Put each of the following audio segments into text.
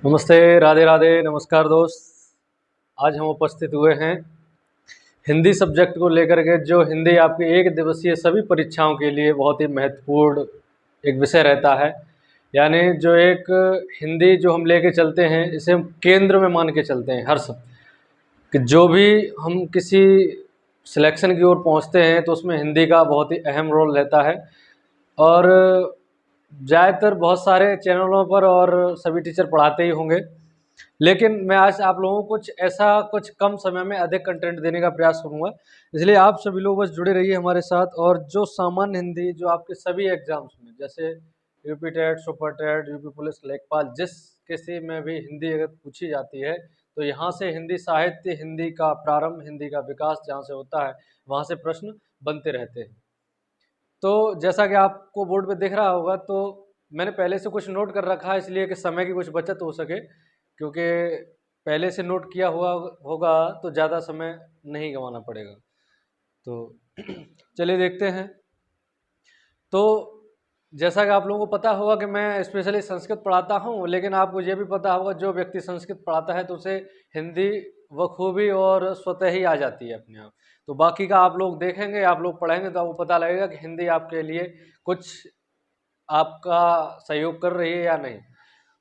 नमस्ते, राधे राधे, नमस्कार दोस्त। आज हम उपस्थित हुए हैं हिंदी सब्जेक्ट को लेकर के, जो हिंदी आपकी एक दिवसीय सभी परीक्षाओं के लिए बहुत ही महत्वपूर्ण एक विषय रहता है। यानी जो एक हिंदी जो हम लेके चलते हैं, इसे हम केंद्र में मान के चलते हैं हर सब कि जो भी हम किसी सिलेक्शन की ओर पहुंचते हैं तो उसमें हिंदी का बहुत ही अहम रोल रहता है। और ज़्यादातर बहुत सारे चैनलों पर और सभी टीचर पढ़ाते ही होंगे, लेकिन मैं आज आप लोगों को कुछ कम समय में अधिक कंटेंट देने का प्रयास करूंगा। इसलिए आप सभी लोग बस जुड़े रहिए हमारे साथ। और जो सामान्य हिंदी जो आपके सभी एग्जाम्स में, जैसे UP TET, super TET, UP police, लेखपाल, जिस किसी में भी हिंदी अगर पूछी जाती है तो यहाँ से हिंदी साहित्य, हिंदी का प्रारंभ, हिंदी का विकास जहाँ से होता है वहाँ से प्रश्न बनते रहते हैं। तो जैसा कि आपको बोर्ड पे दिख रहा होगा, तो मैंने पहले से कुछ नोट कर रखा है, इसलिए कि समय की कुछ बचत हो सके, क्योंकि पहले से नोट किया हुआ होगा तो ज़्यादा समय नहीं गंवाना पड़ेगा। तो चलिए देखते हैं। तो जैसा कि आप लोगों को पता होगा कि मैं स्पेशली संस्कृत पढ़ाता हूँ, लेकिन आपको ये भी पता होगा जो व्यक्ति संस्कृत पढ़ाता है तो उसे हिंदी बखूबी और स्वतः ही आ जाती है अपने आप। तो बाकी का आप लोग देखेंगे, आप लोग पढ़ेंगे तो आपको पता लगेगा कि हिंदी आपके लिए कुछ आपका सहयोग कर रही है या नहीं।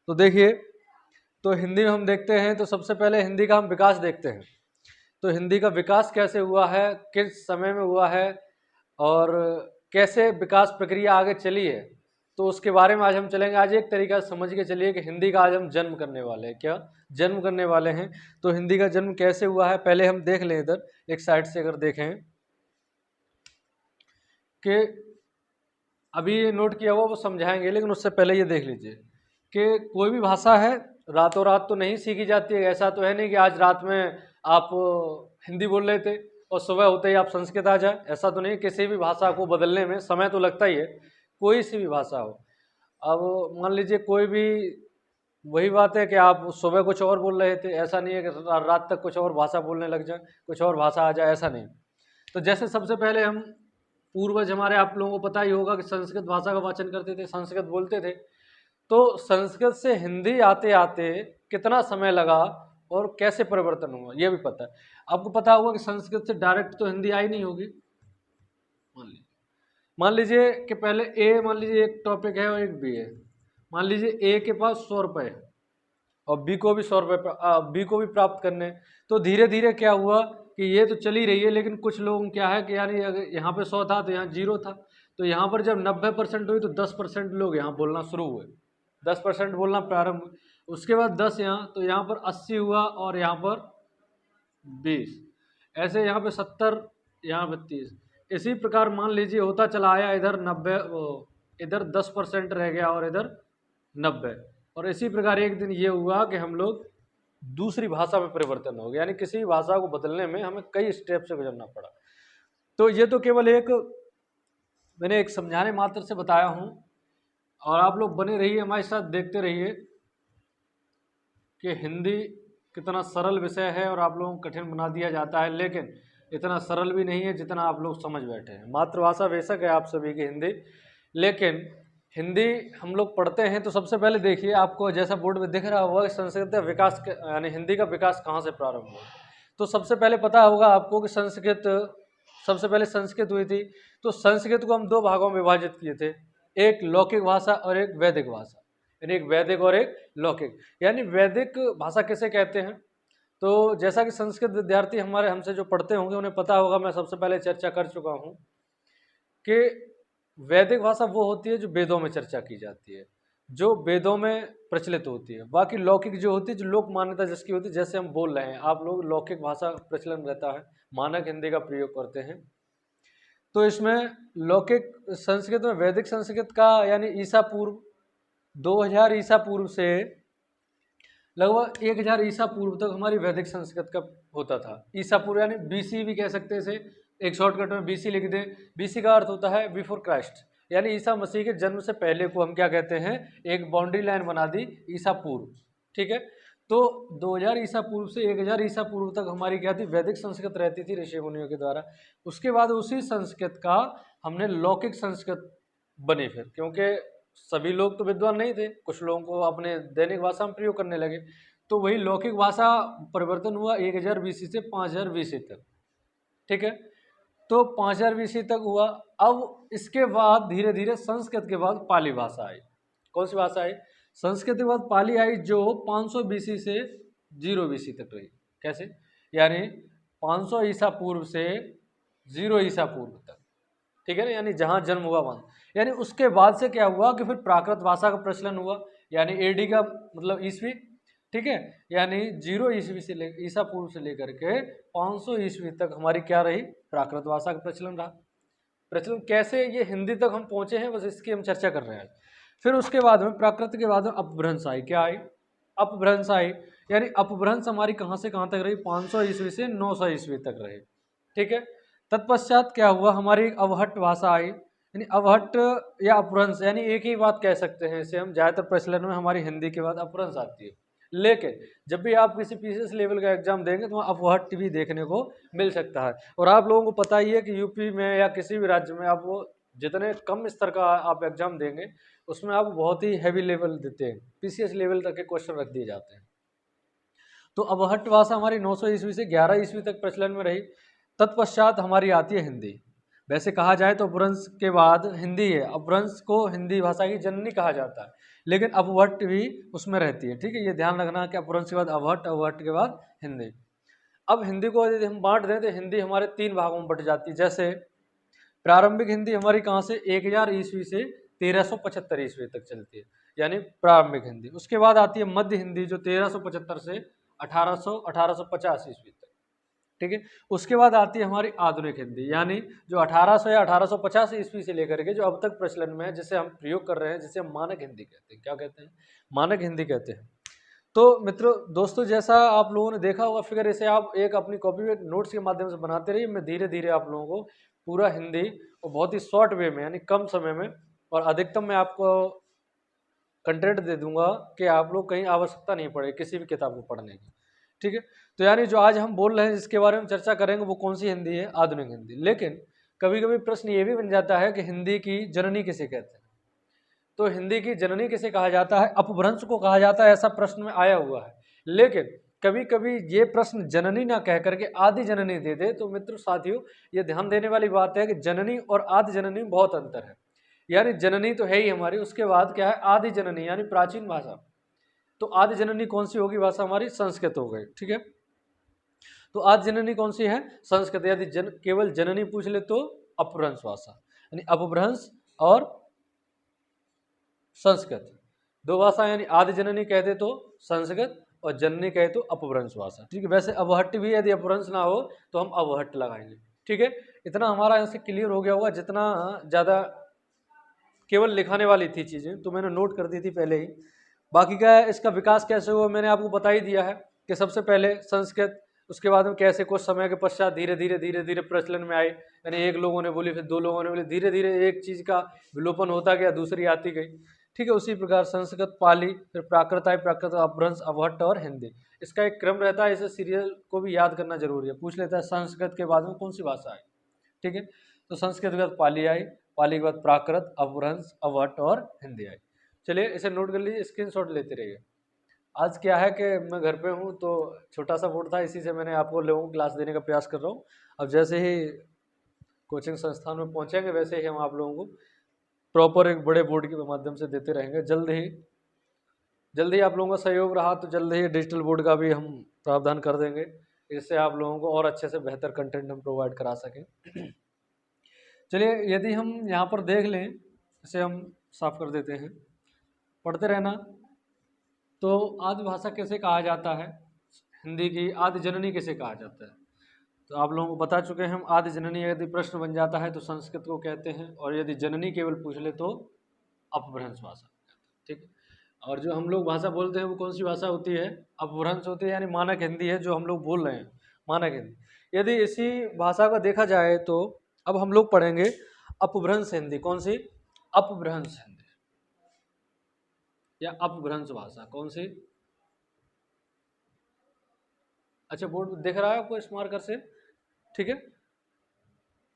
तो देखिए, तो हिंदी में हम देखते हैं तो सबसे पहले हिंदी का हम विकास देखते हैं। तो हिंदी का विकास कैसे हुआ है, किस समय में हुआ है और कैसे विकास प्रक्रिया आगे चली है, तो उसके बारे में आज हम चलेंगे। आज एक तरीका से समझ के चलिए कि हिंदी का आज हम जन्म करने वाले हैं। क्या जन्म करने वाले हैं? तो हिंदी का जन्म कैसे हुआ है पहले हम देख लें। इधर एक साइड से अगर देखें कि अभी ये नोट किया हुआ वो समझाएंगे, लेकिन उससे पहले ये देख लीजिए कि कोई भी भाषा है रातों रात तो नहीं सीखी जाती है। ऐसा तो है नहीं कि आज रात में आप हिंदी बोल रहे थे और सुबह होते ही आप संस्कृत आ जाए, ऐसा तो नहीं। किसी भी भाषा को बदलने में समय तो लगता ही है, कोई सी भी भाषा हो। अब मान लीजिए कोई भी, वही बात है कि आप सुबह कुछ और बोल रहे थे, ऐसा नहीं है कि रात तक कुछ और भाषा बोलने लग जाए, कुछ और भाषा आ जाए, ऐसा नहीं। तो जैसे सबसे पहले हम पूर्वज हमारे, आप लोगों को पता ही होगा कि संस्कृत भाषा का वाचन करते थे, संस्कृत बोलते थे। तो संस्कृत से हिंदी आते आते कितना समय लगा और कैसे परिवर्तन हुआ ये भी पता है। आपको पता होगा कि संस्कृत से डायरेक्ट तो हिंदी आई नहीं होगी। मान लीजिए कि पहले ए, मान लीजिए एक टॉपिक है और एक बी है। मान लीजिए ए के पास 100 रुपये और बी को भी 100 रुपये, बी को भी प्राप्त करने। तो धीरे धीरे क्या हुआ कि ये तो चली रही है, लेकिन कुछ लोग क्या है कि यानी अगर यहाँ पे 100 था तो यहाँ 0 था। तो यहाँ पर जब 90% हुई तो 10% लोग यहाँ बोलना शुरू हुए, 10% बोलना प्रारंभ हुए। उसके बाद 10 यहाँ, तो यहाँ पर 80 हुआ और यहाँ पर 20, ऐसे यहाँ पे 70, यहाँ पे 30। इसी प्रकार मान लीजिए होता चला आया, इधर 90, इधर 10% रह गया और इधर 90। और इसी प्रकार एक दिन ये हुआ कि हम लोग दूसरी भाषा में परिवर्तन हो गया, यानी किसी भाषा को बदलने में हमें कई स्टेप से गुजरना पड़ा। तो ये तो केवल एक मैंने एक समझाने मात्र से बताया हूँ, और आप लोग बने रहिए हमारे साथ, देखते रहिए कि हिंदी कितना सरल विषय है और आप लोगों को कठिन बना दिया जाता है, लेकिन इतना सरल भी नहीं है जितना आप लोग समझ बैठे हैं। मातृभाषा बेशक है आप सभी की हिंदी, लेकिन हिंदी हम लोग पढ़ते हैं तो सबसे पहले देखिए, आपको जैसा बोर्ड में दिख रहा होगा संस्कृत का विकास यानी हिंदी का विकास कहाँ से प्रारंभ हुआ। तो सबसे पहले पता होगा आपको कि सबसे पहले संस्कृत हुई थी। तो संस्कृत को हम दो भागों में विभाजित किए थे, एक लौकिक भाषा और एक वैदिक भाषा, यानी एक वैदिक और एक लौकिक। यानी वैदिक भाषा किसे कहते हैं? तो जैसा कि संस्कृत विद्यार्थी हमारे हमसे जो पढ़ते होंगे उन्हें पता होगा, मैं सबसे पहले चर्चा कर चुका हूँ कि वैदिक भाषा वो होती है जो वेदों में चर्चा की जाती है, जो वेदों में प्रचलित होती है। बाकी लौकिक जो होती है, जो लोक मान्यता जिसकी होती है, जैसे हम बोल रहे हैं, आप लोग लौकिक भाषा प्रचलन रहता है, मानक हिंदी का प्रयोग करते हैं। तो इसमें लौकिक संस्कृत में वैदिक संस्कृत का यानी ईसा पूर्व 2000 ईसा पूर्व से लगभग 1000 ईसा पूर्व तक हमारी वैदिक संस्कृत का होता था। ईसा पूर्व यानी बीसी भी कह सकते हैं इसे, एक शॉर्टकट में बीसी लिख दें। बीसी का अर्थ होता है बिफोर क्राइस्ट, यानी ईसा मसीह के जन्म से पहले को हम क्या कहते हैं, एक बाउंड्री लाइन बना दी ईसा पूर्व। ठीक है, तो 2000 ईसा पूर्व से 1000 ईसा पूर्व तक हमारी क्या थी, वैदिक संस्कृत रहती थी ऋषि मुनियों के द्वारा। उसके बाद उसी संस्कृत का हमने लौकिक संस्कृत बनी फिर, क्योंकि सभी लोग तो विद्वान नहीं थे, कुछ लोगों को अपने दैनिक भाषा में प्रयोग करने लगे, तो वही लौकिक भाषा परिवर्तन हुआ 1000 BC से 5000 BC तक। ठीक है, तो 5000 BC तक हुआ। अब इसके बाद धीरे धीरे संस्कृत के बाद पाली भाषा आई। कौन सी भाषा आई? संस्कृत के बाद पाली आई, जो 500 BC से 0 BC तक रही। कैसे? यानी 500 ईसा पूर्व से 0 ईसा पूर्व तक। ठीक है ना, यानी जहाँ जन्म हुआ वहाँ। यानी उसके बाद से क्या हुआ कि फिर प्राकृत भाषा का प्रचलन हुआ, यानी एडी का मतलब ईस्वी। ठीक है, यानी 0 ईस्वी से ईसा पूर्व से लेकर के 500 ईस्वी तक हमारी क्या रही? प्राकृत भाषा का प्रचलन रहा। प्रचलन कैसे ये हिंदी तक हम पहुंचे हैं, बस इसकी हम चर्चा कर रहे हैं। फिर उसके बाद में प्राकृत के बाद में अपभ्रंश आई। क्या आई? अपभ्रंश आई। यानी अपभ्रंश हमारी कहाँ से कहाँ तक रही? 500 ईस्वी से 900 ईस्वी तक रही। ठीक है, तत्पश्चात क्या हुआ? हमारी अवहट्ट भाषा आई। यानी अवहट्ट या अपभ्रंश यानी एक ही बात कह सकते हैं इसे हम। ज़्यादातर प्रचलन में हमारी हिंदी के बाद अपभ्रंश आती है, लेकिन जब भी आप किसी पीसीएस लेवल का एग्जाम देंगे तो अपहट भी देखने को मिल सकता है। और आप लोगों को पता ही है कि यूपी में या किसी भी राज्य में आप वो जितने कम स्तर का आप एग्जाम देंगे उसमें आप बहुत ही हैवी लेवल देते हैं, पीसीएस लेवल तक के क्वेश्चन रख दिए जाते हैं। तो अपहट भाषा हमारी 900 ईस्वी से 11 ईस्वी तक प्रचलन में रही। तत्पश्चात हमारी आती है हिंदी। वैसे कहा जाए तो अपभ्रंश के बाद हिंदी है, अपभ्रंश को हिंदी भाषा की जननी कहा जाता है, लेकिन अपभट्ट भी उसमें रहती है। ठीक है, ये ध्यान रखना कि अपभ्रंश के बाद अपभट्ट, अपभट्ट के बाद हिंदी। अब हिंदी को यदि हम बांट दें तो हिंदी हमारे 3 भागों में बट जाती है। जैसे प्रारंभिक हिंदी हमारी कहाँ से? 1000 ईस्वी से 1375 ईस्वी तक चलती है, यानी प्रारंभिक हिंदी। उसके बाद आती है मध्य हिंदी, जो 1375 से 1850 ईस्वी तक। ठीक है, उसके बाद आती है हमारी आधुनिक हिंदी, यानी जो 1800 या 1850 ईस्वी से लेकर के जो अब तक प्रचलन में है, जिसे हम प्रयोग कर रहे हैं, जिसे हम मानक हिंदी कहते हैं। क्या कहते हैं? मानक हिंदी कहते हैं। तो मित्रों, दोस्तों, जैसा आप लोगों ने देखा होगा फिगर, इसे आप एक अपनी कॉपी में नोट्स के माध्यम से बनाते रहिए। मैं धीरे धीरे आप लोगों को पूरा हिंदी और बहुत ही शॉर्ट वे में, यानी कम समय में और अधिकतम में आपको कंटेंट दे दूंगा कि आप लोग कहीं आवश्यकता नहीं पड़े किसी भी किताब को पढ़ने की। ठीक है, तो यानी जो आज हम बोल रहे हैं जिसके बारे में चर्चा करेंगे वो कौन सी हिंदी है? आधुनिक हिंदी। लेकिन कभी कभी प्रश्न ये भी बन जाता है कि हिंदी की जननी किसे कहते हैं? तो हिंदी की जननी किसे कहा जाता है? अपभ्रंश को कहा जाता है, ऐसा प्रश्न में आया हुआ है। लेकिन कभी कभी ये प्रश्न जननी ना कह करके आदि जननी दे दे, तो मित्र साथियों ये ध्यान देने वाली बात है कि जननी और आदि जननी में बहुत अंतर है। यानी जननी तो है ही हमारी, उसके बाद क्या है? आदि जननी, यानी प्राचीन भाषा। तो आदि जननी कौन सी होगी भाषा हमारी? संस्कृत हो गई। ठीक है, तो आदि जननी कौन सी है? संस्कृत। यदि केवल जननी पूछ ले तो अपभ्रंश भाषा, यानी अपभ्रंश और संस्कृत दो भाषा, यानी आदि जननी कहते तो संस्कृत और जननी कहे तो अपभ्रंश भाषा। ठीक है, वैसे अवहट्ट भी यदि अपभ्रंश ना हो तो हम अवहट्ट लगाएंगे। ठीक है, इतना हमारा यहाँ से क्लियर हो गया होगा। जितना ज़्यादा केवल लिखाने वाली थी चीज़ें तो मैंने नोट कर दी थी पहले ही। बाकी का इसका विकास कैसे हुआ मैंने आपको बता ही दिया है कि सबसे पहले संस्कृत, उसके बाद में कैसे कुछ समय के पश्चात धीरे धीरे प्रचलन में आई। यानी एक लोगों ने बोली, फिर 2 लोगों ने बोली, धीरे धीरे एक चीज़ का विलोपन होता गया, दूसरी आती गई। ठीक है, उसी प्रकार संस्कृत, पाली, फिर प्राकृत आई, प्राकृत, अपभ्रंश, अवहट्ट और हिंदी। इसका एक क्रम रहता है, इसे सीरियल को भी याद करना जरूरी है। पूछ लेता है संस्कृत के बाद में कौन सी भाषा आई। ठीक है, तो संस्कृत के बाद पाली आई, पाली के बाद प्राकृत, अपभ्रंश, अवहट्ट और हिंदी आई। चलिए इसे नोट कर लीजिए, स्क्रीनशॉट लेते रहिए। आज क्या है कि मैं घर पे हूँ तो छोटा सा बोर्ड था, इसी से मैंने आपको लोगों को क्लास देने का प्रयास कर रहा हूँ। अब जैसे ही कोचिंग संस्थान में पहुँचेंगे वैसे ही हम आप लोगों को प्रॉपर एक बड़े बोर्ड के माध्यम से देते रहेंगे। जल्द ही आप लोगों का सहयोग रहा तो जल्द ही डिजिटल बोर्ड का भी हम प्रावधान कर देंगे, इससे आप लोगों को और अच्छे से बेहतर कंटेंट हम प्रोवाइड करा सकें। चलिए यदि हम यहाँ पर देख लें, इसे हम साफ कर देते हैं, पढ़ते रहना। तो आदि भाषा कैसे कहा जाता है? हिंदी की आदि जननी कैसे कहा जाता है? तो आप लोगों को बता चुके हैं हम। आदि जननी यदि प्रश्न बन जाता है तो संस्कृत को कहते हैं, और यदि जननी केवल पूछ ले तो अपभ्रंश भाषा। ठीक है, और जो हम लोग भाषा बोलते हैं वो कौन सी भाषा होती है? अपभ्रंश होती है, यानी मानक हिंदी है जो हम लोग बोल रहे हैं, मानक हिंदी। यदि इसी भाषा का देखा जाए तो अब हम लोग पढ़ेंगे अपभ्रंश हिंदी। कौन सी? अपभ्रंश हिंदी या अपभ्रंश भाषा। कौन सी? अच्छा, बोर्ड दिख रहा है आपको इस मार्कर से? ठीक है,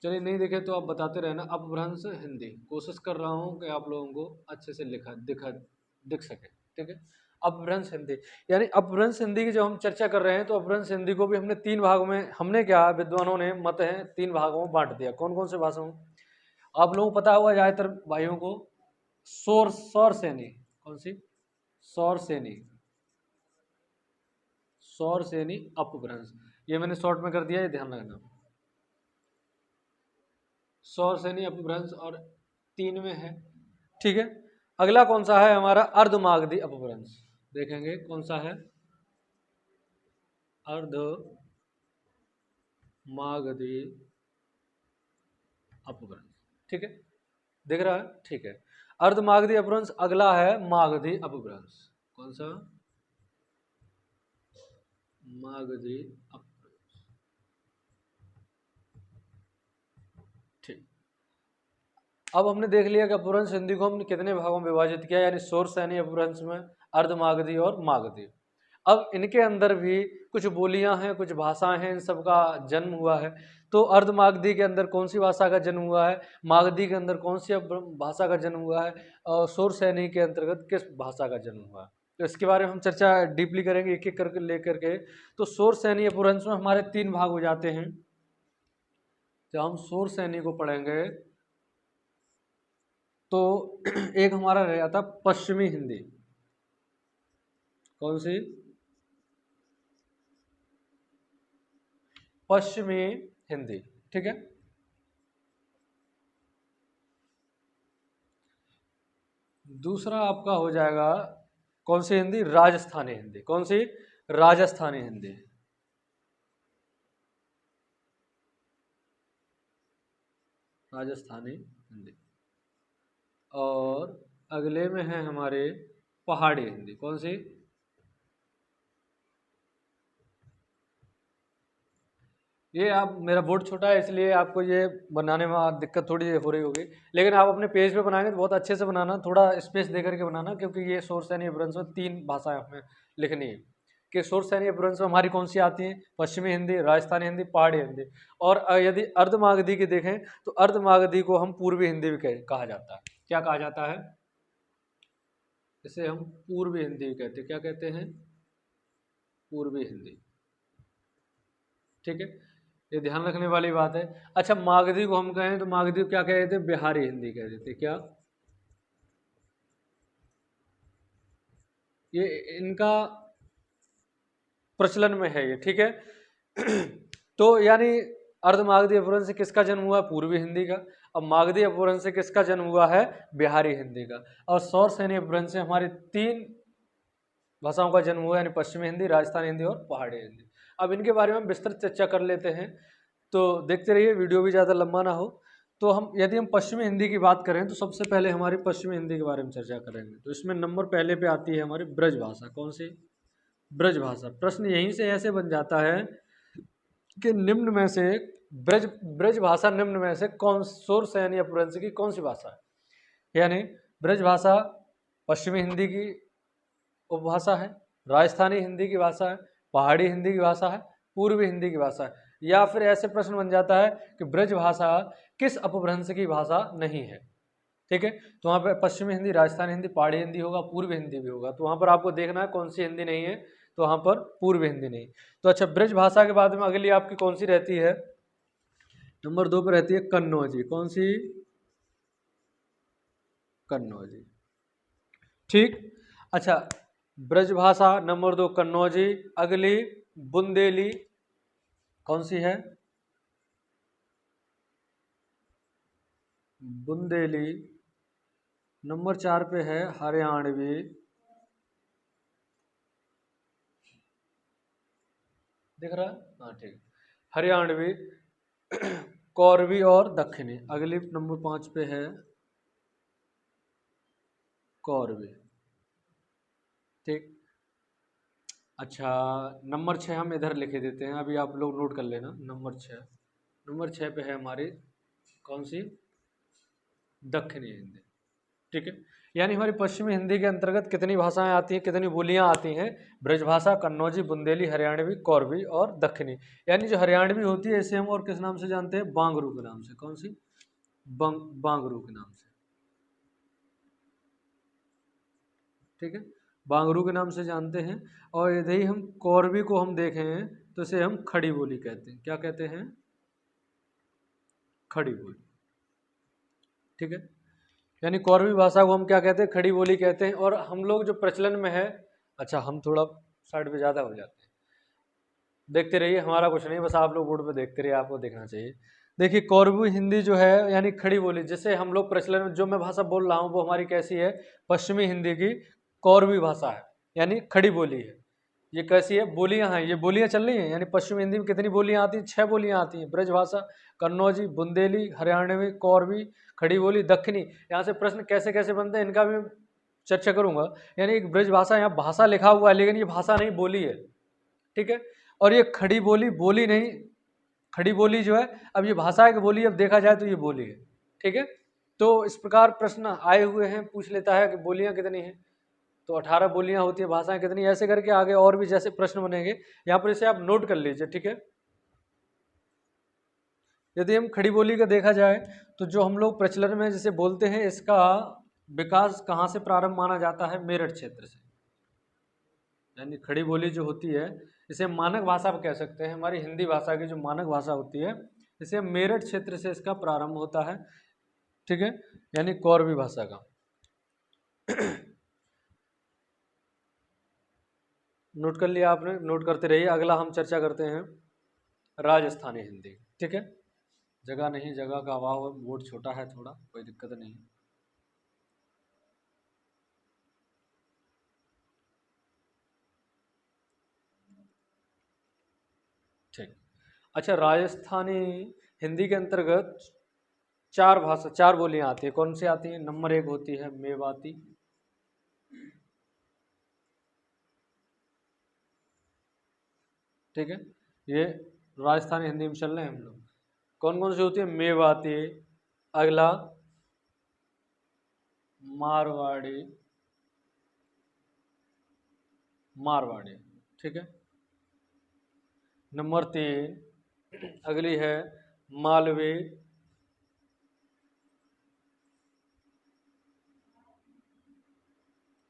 चलिए नहीं देखे तो आप बताते रहना। अपभ्रंश हिंदी, कोशिश कर रहा हूँ कि आप लोगों को अच्छे से दिख सके, ठीक है। अपभ्रंश हिंदी यानी अपभ्रंश हिंदी की जब हम चर्चा कर रहे हैं तो अपभ्रंश हिंदी को भी हमने तीन भाग में, हमने क्या विद्वानों ने मत है तीन भागों में बांट दिया। कौन कौन से भाषाओं? आप लोगों को पता होगा ज्यादातर भाइयों को, सौर सैनी, कौन सी? सौर सैनी, सौर सैनी अपभ्रंश, ये मैंने शॉर्ट में कर दिया, ये ध्यान रखना। सौर सैनी अपभ्रंश और तीन में है, ठीक है। अगला कौन सा है हमारा? अर्धमागधी अपभ्रंश, देखेंगे कौन सा है, अर्धमागधी अपभ्रंश, ठीक है, दिख रहा है, ठीक है। अर्धमागधी अपभ्रंश अगला है मागधी अपभ्रंश। कौन सा? मागधी अपभ्रंश, ठीक। अब हमने देख लिया कि अपभ्रंश हिंदी को हमने कितने भागों में विभाजित किया, यानी सौर सैनी अपभ्रंश में, अर्धमागधी और मागधी। अब इनके अंदर भी कुछ बोलियां हैं, कुछ भाषाएं हैं, इन सब का जन्म हुआ है। तो अर्धमागधी के अंदर कौन सी भाषा का जन्म हुआ है, मागधी के अंदर कौन सी भाषा का जन्म हुआ है, और सौर सैनी के अंतर्गत किस भाषा का जन्म हुआ है, तो इसके बारे में हम चर्चा डीपली करेंगे एक एक करके लेकर के। तो सौर सैनी अपभ्रंश में हमारे तीन भाग हो जाते हैं। जब हम सौर सैनी को पढ़ेंगे तो एक हमारा रह जाता पश्चिमी हिंदी। कौन सी? पश्चिमी हिंदी, ठीक है। दूसरा आपका हो जाएगा कौन सी हिंदी? राजस्थानी हिंदी। कौन सी? राजस्थानी हिंदी, राजस्थानी हिंदी। और अगले में है हमारे पहाड़ी हिंदी। कौन सी? ये आप, मेरा बोर्ड छोटा है इसलिए आपको ये बनाने में दिक्कत थोड़ी हो रही होगी, लेकिन आप अपने पेज पे बनाएंगे तो बहुत अच्छे से बनाना, थोड़ा स्पेस दे करके बनाना, क्योंकि ये सोर्स सैनी अपभ्रंश में तीन भाषाएं हमें लिखनी है। कि सोर्स सैनी अपभ्रंश में हमारी कौन सी आती है? पश्चिमी हिंदी, राजस्थानी हिंदी, पहाड़ी हिंदी। और यदि अर्धमागधी की देखें तो अर्धमागधी को हम पूर्वी हिंदी भी कहा जाता है। क्या कहा जाता है? इसे हम पूर्वी हिंदी भी कहते हैं। क्या कहते हैं? पूर्वी हिंदी, ठीक है, ये ध्यान रखने वाली बात है। अच्छा, मागधी को हम कहें तो मागधी को क्या कह देते? बिहारी हिंदी कह देते। क्या? ये इनका प्रचलन में है ये, ठीक है। तो यानी अर्धमागधी अपभ्रंश से किसका जन्म हुआ? पूर्वी हिंदी का। अब मागधी अपभ्रंश से किसका जन्म हुआ है? बिहारी हिंदी का। और सौर सैनी अपभ्रंश से हमारी तीन भाषाओं का जन्म हुआ, यानी पश्चिमी हिंदी, राजस्थानी हिंदी और पहाड़ी हिंदी। अब इनके बारे में हम विस्तृत चर्चा कर लेते हैं, तो देखते रहिए, वीडियो भी ज़्यादा लंबा ना हो। तो हम यदि हम पश्चिमी हिंदी की बात करें तो सबसे पहले हमारी पश्चिमी हिंदी के बारे में चर्चा करेंगे। तो इसमें नंबर पहले पे आती है हमारी ब्रज भाषा। कौन सी? ब्रज भाषा। प्रश्न यहीं से ऐसे बन जाता है कि निम्न में से ब्रज ब्रज भाषा निम्न में से कौन सौर सैनी अपभ्रंश की कौन सी भाषा है? यानी ब्रज भाषा पश्चिमी हिंदी की उपभाषा है, राजस्थानी हिंदी की भाषा है, पहाड़ी हिंदी की भाषा है, पूर्वी हिंदी की भाषा है। या फिर ऐसे प्रश्न बन जाता है कि ब्रज भाषा किस अपभ्रंश की भाषा नहीं है, ठीक है। तो वहाँ पर पश्चिमी हिंदी, राजस्थानी हिंदी, पहाड़ी हिंदी होगा, पूर्वी हिंदी भी होगा। तो वहाँ पर आपको देखना है कौन सी हिंदी नहीं है, तो वहाँ पर पूर्वी हिंदी नहीं। तो अच्छा, ब्रज भाषा के बाद में अगली आपकी कौन सी रहती है? नंबर 2 पर रहती है कन्नौजी। कौन सी? कन्नौजी, ठीक। अच्छा, ब्रजभाषा नंबर 2 कन्नौजी। अगली बुंदेली, कौन सी है? बुंदेली। नंबर 4 पे है हरियाणवी। दिख रहा है? हाँ, ठीक, हरियाणवी, कौरवी और दक्षिणी। अगली नंबर 5 पे है कौरवी, ठीक। अच्छा, नंबर 6 हम इधर लिखे देते हैं, अभी आप लोग नोट कर लेना। नंबर 6 पे है हमारी कौन सी? दक्षिणी हिंदी, ठीक है। यानी हमारी पश्चिमी हिंदी के अंतर्गत कितनी भाषाएं आती हैं, कितनी बोलियां आती हैं? ब्रजभाषा, कन्नौजी, बुंदेली, हरियाणवी, कौरवी और दक्षिणी। यानी जो हरियाणवी होती है इसे हम और किस नाम से जानते हैं? बांगरू के नाम से। कौन सी? बांगरू के नाम से, ठीक है, बांगरू के नाम से जानते हैं। और यदि हम कौरवी को हम देखें तो इसे हम खड़ी बोली कहते हैं। क्या कहते हैं? खड़ी बोली, ठीक है। यानी कौरवी भाषा को हम क्या कहते हैं? खड़ी बोली कहते हैं। और हम लोग जो प्रचलन में है, अच्छा हम थोड़ा साइड पे ज़्यादा हो जाते हैं, देखते रहिए, हमारा कुछ नहीं, बस आप लोग बोर्ड पे देखते रहिए, आपको देखना चाहिए। देखिए कौरवी हिंदी जो है यानी खड़ी बोली, जिसे हम लोग प्रचलन में जो मैं भाषा बोल रहा हूँ वो हमारी कैसी है? पश्चिमी हिंदी की कौरवी भाषा है, यानी खड़ी बोली है। ये कैसी है? बोलियां हैं, ये बोलियां चल रही हैं। यानी पश्चिमी हिंदी में कितनी बोलियां आती हैं? 6 बोलियां आती हैं। ब्रजभाषा, कन्नौजी, बुंदेली, हरियाणवी, कौरवी, खड़ी बोली, दक्षिणी। यहाँ से प्रश्न कैसे कैसे बनते हैं इनका भी चर्चा करूंगा। यानी एक ब्रजभाषा, यहाँ भाषा लिखा हुआ है लेकिन ये भाषा नहीं, बोली है, ठीक है। और ये खड़ी बोली, बोली नहीं, खड़ी बोली जो है, अब ये भाषा है कि बोली, अब देखा जाए तो ये बोली है, ठीक है। तो इस प्रकार प्रश्न आए हुए हैं, पूछ लेता है कि बोलियां कितनी हैं, तो 18 बोलियां होती है, भाषाएं कितनी, ऐसे करके आगे और भी जैसे प्रश्न बनेंगे, यहाँ पर इसे आप नोट कर लीजिए, ठीक है। यदि हम खड़ी बोली का देखा जाए तो जो हम लोग प्रचलन में जिसे बोलते हैं, इसका विकास कहाँ से प्रारंभ माना जाता है? मेरठ क्षेत्र से। यानी खड़ी बोली जो होती है इसे मानक भाषा कह सकते हैं, हमारी हिंदी भाषा की जो मानक भाषा होती है, इसे मेरठ क्षेत्र से इसका प्रारंभ होता है, ठीक है। यानी कौरवी भाषा का। नोट कर लिया आपने? नोट करते रहिए। अगला हम चर्चा करते हैं राजस्थानी हिंदी, ठीक है। जगह नहीं, जगह का अभाव है, बोर्ड छोटा है थोड़ा, कोई दिक्कत नहीं। ठीक, अच्छा, राजस्थानी हिंदी के अंतर्गत 4 बोलियां आती है। कौन सी आती है? नंबर 1 होती है मेवाती, ठीक है, ये राजस्थानी हिंदी में चल रहे हैं हम लोग। कौन कौन सी होती है? मेवाती, अगला मारवाड़ी, मारवाड़ी, ठीक है। नंबर 3 अगली है मालवी,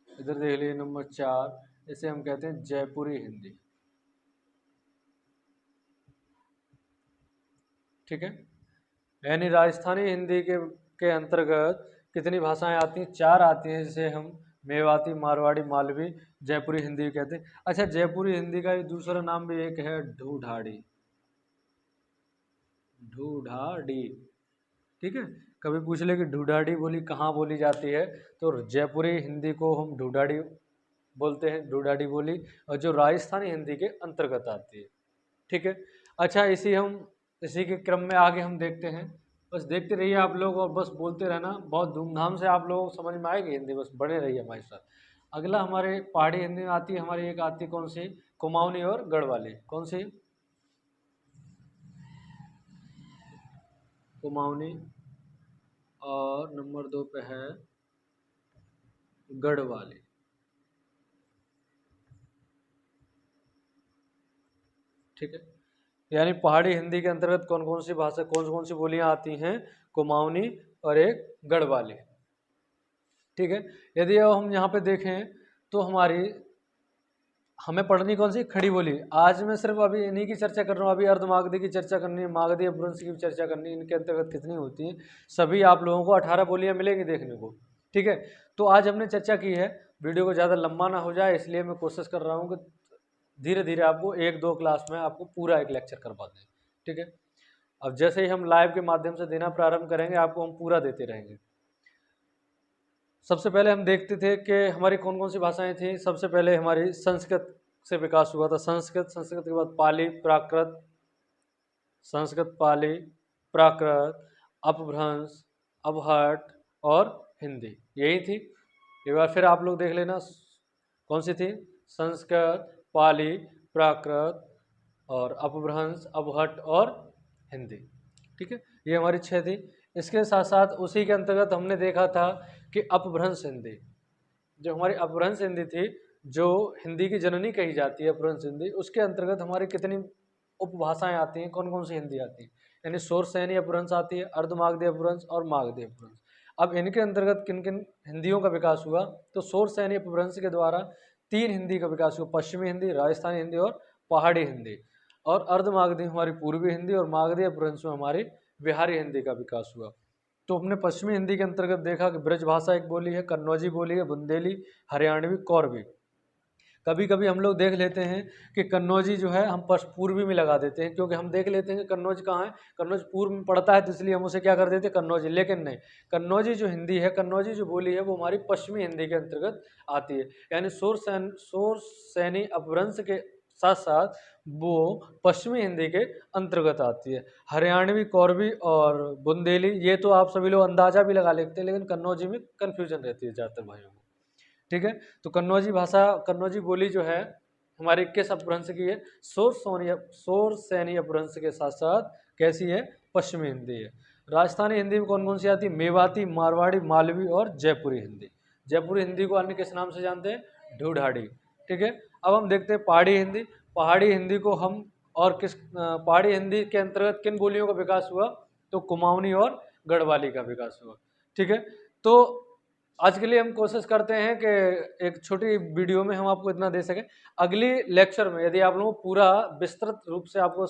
इधर देख लीजिए। नंबर 4 इसे हम कहते हैं जयपुरी हिंदी, ठीक है। यानी राजस्थानी हिंदी के अंतर्गत कितनी भाषाएं आती हैं? 4 आती हैं, जिसे हम मेवाती, मारवाड़ी, मालवी, जयपुरी हिंदी कहते हैं। अच्छा, जयपुरी हिंदी का दूसरा नाम भी एक है ढूढ़ाड़ी, ढूढ़ाड़ी, ठीक है। कभी पूछ ले कि ढूढ़ाड़ी बोली कहाँ बोली जाती है, तो जयपुरी हिंदी को हम ढूढ़ाड़ी बोलते हैं, ढूढ़ाड़ी बोली, और जो राजस्थानी हिंदी के अंतर्गत आती है, ठीक है। अच्छा, इसी के क्रम में आगे हम देखते हैं, बस देखते रहिए आप लोग और बस बोलते रहना, बहुत धूमधाम से आप लोगों को समझ में आएगी हिंदी, बस बने रहिए हमारे साथ। अगला हमारे पहाड़ी हिंदी में आती है, हमारी एक आती है कौन सी? कुमाऊनी और गढ़वाली। कौन सी? कुमाऊनी, और नंबर 2 पे है गढ़वाली, ठीक है। यानी पहाड़ी हिंदी के अंतर्गत कौन कौन सी भाषा, कौन सी बोलियां आती हैं? कुमाऊनी और एक गढ़वाली, ठीक है। यदि अब हम यहाँ पे देखें तो हमें पढ़नी कौन सी? खड़ी बोली। आज मैं सिर्फ अभी इन्हीं की चर्चा कर रहा हूँ, अभी अर्धमागधी की चर्चा करनी है, मागधी अपभ्रंश की भी चर्चा करनी है, इनके अंतर्गत कितनी होती हैं, सभी आप लोगों को 18 बोलियां मिलेंगी देखने को, ठीक है। तो आज हमने चर्चा की है, वीडियो को ज़्यादा लंबा ना हो जाए इसलिए मैं कोशिश कर रहा हूँ कि धीरे धीरे आपको 1-2 क्लास में आपको पूरा एक लेक्चर करवा दें, ठीक है। अब जैसे ही हम लाइव के माध्यम से देना प्रारंभ करेंगे, आपको हम पूरा देते रहेंगे। सबसे पहले हम देखते थे कि हमारी कौन कौन सी भाषाएं थी। सबसे पहले हमारी संस्कृत से विकास हुआ था, संस्कृत के बाद पाली, प्राकृत, संस्कृत, पाली, प्राकृत, अपभ्रंश, अबहट और हिंदी, यही थी। एक बार फिर आप लोग देख लेना, कौन सी थी? संस्कृत, पाली, प्राकृत और अपभ्रंश, अबहट और हिंदी, ठीक है। ये हमारी 6 थी। इसके साथ साथ उसी के अंतर्गत हमने देखा था कि अपभ्रंश हिंदी, जो हमारी अपभ्रंश हिंदी थी, जो हिंदी की जननी कही जाती है अपभ्रंश हिंदी, उसके अंतर्गत हमारी कितनी उपभाषाएं आती हैं, कौन कौन सी हिंदी आती है, यानी शोरसैनी अपभ्रंश आती है, अर्धमागधी अपभ्रंश और मागधी अपभ्रंश। अब इनके अंतर्गत किन किन हिंदियों का विकास हुआ, तो शोरसैनी अपभ्रंश के द्वारा 3 हिंदी का विकास हुआ, पश्चिमी हिंदी, राजस्थानी हिंदी और पहाड़ी हिंदी। और अर्धमागधी हमारी पूर्वी हिंदी और मागधी अपभ्रंश में हमारी बिहारी हिंदी का विकास हुआ। तो हमने पश्चिमी हिंदी के अंतर्गत देखा कि ब्रज भाषा एक बोली है, कन्नौजी बोली है, बुंदेली, हरियाणवी, कौरवी। कभी कभी हम लोग देख लेते हैं कि कन्नौजी जो है हम पूर्वी में लगा देते हैं, क्योंकि हम देख लेते हैं कि कन्नौज कहाँ है, कन्नौज पूर्व में पड़ता है, तो इसलिए हम उसे क्या कर देते हैं, कन्नौजी। लेकिन नहीं, कन्नौजी जो हिंदी है, कन्नौजी जो बोली है, वो हमारी पश्चिमी हिंदी के अंतर्गत आती है, यानी शोरसैनी अपभ्रंश के साथ साथ वो पश्चिमी हिंदी के अंतर्गत आती है। हरियाणवी, कौरवी और बुंदेली, ये तो आप सभी लोग अंदाजा भी लगा लेते हैं, लेकिन कन्नौजी में कन्फ्यूजन रहती है ज़्यादातर भाइयों को। ठीक है, तो कन्नौजी भाषा, कन्नौजी बोली जो है हमारी किस अपभ्रंश की है, शोरसैनी अपभ्रंश के साथ साथ कैसी है, पश्चिमी हिंदी है। राजस्थानी हिंदी में कौन कौन सी आती है, मेवाती, मारवाड़ी, मालवी और जयपुरी हिंदी। जयपुरी हिंदी को अन्य किस नाम से जानते हैं, ढूढ़ाड़ी। ठीक है, अब हम देखते हैं पहाड़ी हिंदी। पहाड़ी हिंदी को हम और किस पहाड़ी हिंदी के अंतर्गत किन बोलियों का विकास हुआ, तो कुमाऊनी और गढ़वाली का विकास हुआ। ठीक है, तो आज के लिए हम कोशिश करते हैं कि एक छोटी वीडियो में हम आपको इतना दे सकें। अगली लेक्चर में यदि आप लोगों को पूरा विस्तृत रूप से आपको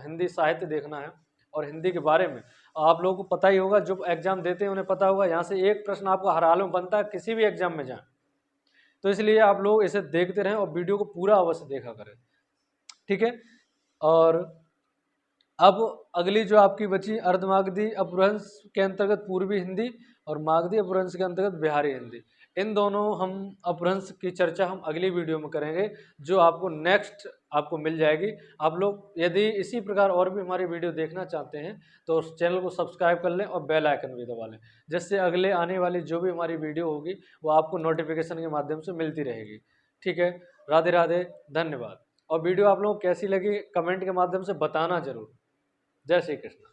हिंदी साहित्य देखना है और हिंदी के बारे में, आप लोगों को पता ही होगा, जो एग्जाम देते हैं उन्हें पता होगा, यहाँ से एक प्रश्न आपको हर हाल में बनता है किसी भी एग्जाम में जाए, तो इसलिए आप लोग इसे देखते रहें और वीडियो को पूरा अवश्य देखा करें। ठीक है, और अब अगली जो आपकी बची अर्धमागधी अपभ्रंश के अंतर्गत पूर्वी हिंदी और मागधी अपभ्रंश के अंतर्गत बिहारी हिंदी, इन दोनों हम अपभ्रंश की चर्चा हम अगली वीडियो में करेंगे, जो आपको नेक्स्ट आपको मिल जाएगी। आप लोग यदि इसी प्रकार और भी हमारी वीडियो देखना चाहते हैं तो उस चैनल को सब्सक्राइब कर लें और बेल आइकन भी दबा लें, जिससे अगले आने वाली जो भी हमारी वीडियो होगी वो आपको नोटिफिकेशन के माध्यम से मिलती रहेगी। ठीक है, राधे राधे, धन्यवाद। और वीडियो आप लोगों को कैसी लगी कमेंट के माध्यम से बताना जरूर। जय श्री कृष्ण।